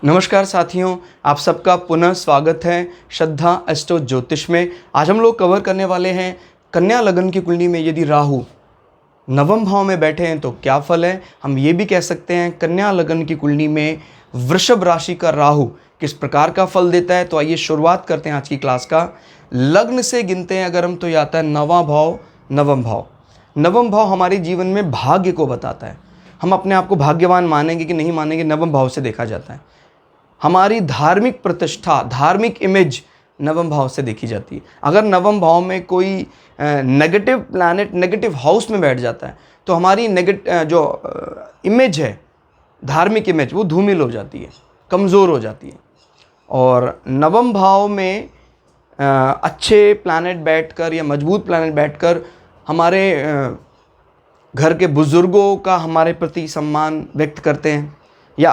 नमस्कार साथियों, आप सबका पुनः स्वागत है श्रद्धा एस्ट्रो ज्योतिष में। आज हम लोग कवर करने वाले हैं कन्या लगन की कुंडली में यदि राहु नवम भाव में बैठे हैं तो क्या फल है। हम ये भी कह सकते हैं कन्या लगन की कुंडली में वृषभ राशि का राहु किस प्रकार का फल देता है। तो आइए शुरुआत करते हैं आज की क्लास का। लग्न से गिनते हैं अगर हम तो ये आता है नवा भाव, नवम भाव। नवम भाव हमारे जीवन में भाग्य को बताता है। हम अपने आप को भाग्यवान मानेंगे कि नहीं मानेंगे, नवम भाव से देखा जाता है। हमारी धार्मिक प्रतिष्ठा, धार्मिक इमेज नवम भाव से देखी जाती है। अगर नवम भाव में कोई नेगेटिव प्लैनेट नेगेटिव हाउस में बैठ जाता है तो हमारी इमेज है, धार्मिक इमेज, वो धूमिल हो जाती है, कमज़ोर हो जाती है। और नवम भाव में अच्छे प्लैनेट बैठकर या मजबूत प्लैनेट बैठकर हमारे घर के बुज़ुर्गों का हमारे प्रति सम्मान व्यक्त करते हैं या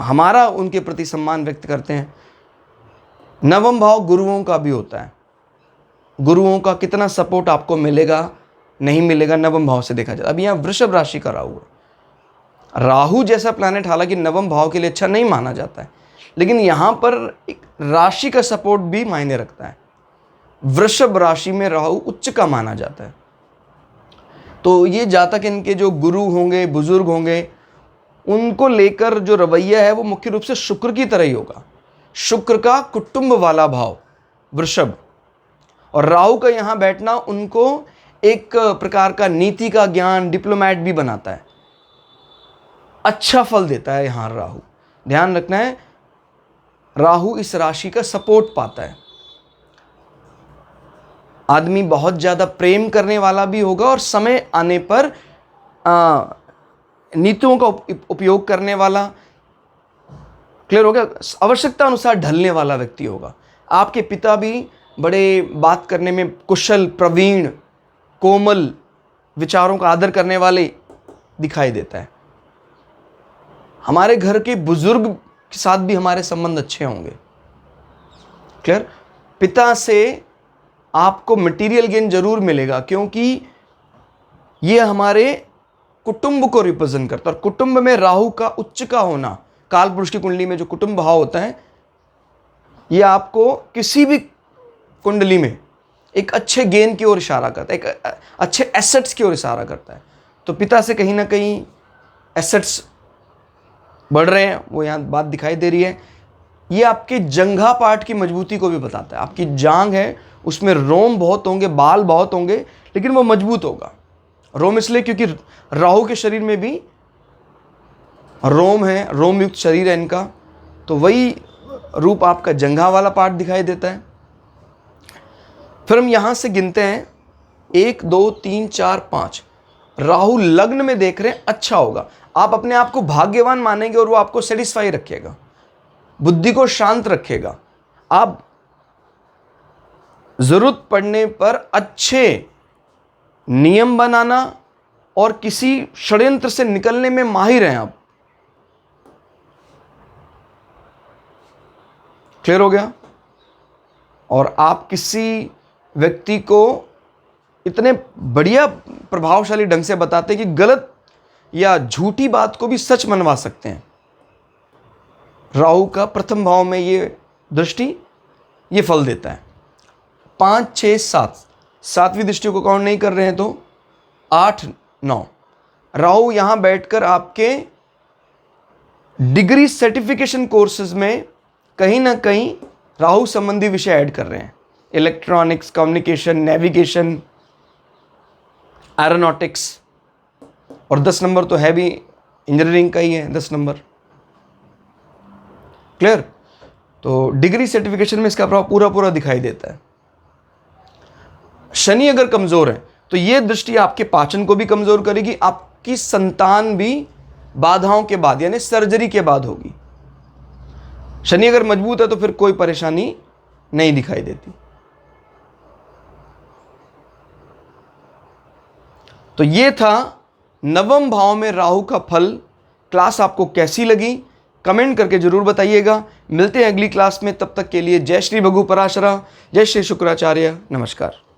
हमारा उनके प्रति सम्मान व्यक्त करते हैं। नवम भाव गुरुओं का भी होता है। गुरुओं का कितना सपोर्ट आपको मिलेगा नहीं मिलेगा नवम भाव से देखा जाता है। अब यहाँ वृषभ राशि का राहु है। राहु जैसा प्लैनेट हालांकि नवम भाव के लिए अच्छा नहीं माना जाता है, लेकिन यहाँ पर एक राशि का सपोर्ट भी मायने रखता है। वृषभ राशि में राहु उच्च का माना जाता है। तो ये जातक इनके जो गुरु होंगे, बुजुर्ग होंगे, उनको लेकर जो रवैया है वो मुख्य रूप से शुक्र की तरह ही होगा। शुक्र का कुटुंब वाला भाव वृषभ, और राहु का यहाँ बैठना उनको एक प्रकार का नीति का ज्ञान, डिप्लोमैट भी बनाता है। अच्छा फल देता है यहाँ राहु। ध्यान रखना है, राहु इस राशि का सपोर्ट पाता है। आदमी बहुत ज़्यादा प्रेम करने वाला भी होगा और समय आने पर नीतियों का उपयोग करने वाला, क्लियर हो गया, आवश्यकता अनुसार ढलने वाला व्यक्ति होगा। आपके पिता भी बड़े बात करने में कुशल, प्रवीण, कोमल, विचारों का आदर करने वाले दिखाई देता है। हमारे घर के बुजुर्ग के साथ भी हमारे संबंध अच्छे होंगे। क्लियर। पिता से आपको मटेरियल गेन जरूर मिलेगा क्योंकि ये हमारे कुटुंब को रिप्रेजेंट करता है। और कुटुंब में राहु का उच्च का होना, काल पुरुष की कुंडली में जो कुटुंब भाव होता है, ये आपको किसी भी कुंडली में एक अच्छे गेन की ओर इशारा करता है, एक अच्छे एसेट्स की ओर इशारा करता है। तो पिता से कहीं ना कहीं एसेट्स बढ़ रहे हैं, वो यहाँ बात दिखाई दे रही है। ये आपके जंघा पार्ट की मजबूती को भी बताता है। आपकी जांघ है, उसमें रोम बहुत होंगे, बाल बहुत होंगे, लेकिन वो मजबूत होगा। रोम इसलिए क्योंकि राहु के शरीर में भी रोम है, रोम युक्त शरीर है इनका, तो वही रूप आपका जंघा वाला पार्ट दिखाई देता है। फिर हम यहां से गिनते हैं 1 2 3 4 5। राहु लग्न में देख रहे हैं, अच्छा होगा। आप अपने आप को भाग्यवान मानेंगे और वो आपको सेटिस्फाई रखेगा, बुद्धि को शांत रखेगा। आप जरूरत पड़ने पर अच्छे नियम बनाना और किसी षड्यंत्र से निकलने में माहिर हैं आप। क्लियर हो गया। और आप किसी व्यक्ति को इतने बढ़िया प्रभावशाली ढंग से बताते हैं कि गलत या झूठी बात को भी सच मनवा सकते हैं। राहु का प्रथम भाव में ये दृष्टि ये फल देता है। 5 6 7, सातवीं दृष्टि को काउंट नहीं कर रहे हैं तो 8 9। राहु यहां बैठकर आपके डिग्री सर्टिफिकेशन कोर्सेज में कहीं ना कहीं राहु संबंधी विषय ऐड कर रहे हैं। इलेक्ट्रॉनिक्स, कम्युनिकेशन, नेविगेशन, एरोनॉटिक्स, और 10 नंबर तो है भी इंजीनियरिंग का ही है 10 नंबर। क्लियर। तो डिग्री सर्टिफिकेशन में इसका प्रभाव पूरा दिखाई देता है। शनि अगर कमजोर है तो यह दृष्टि आपके पाचन को भी कमजोर करेगी। आपकी संतान भी बाधाओं के बाद यानी सर्जरी के बाद होगी। शनि अगर मजबूत है तो फिर कोई परेशानी नहीं दिखाई देती। तो यह था नवम भाव में राहु का फल। क्लास आपको कैसी लगी कमेंट करके जरूर बताइएगा। मिलते हैं अगली क्लास में, तब तक के लिए जय श्री भगु पराशरा, जय श्री शुक्राचार्य, नमस्कार।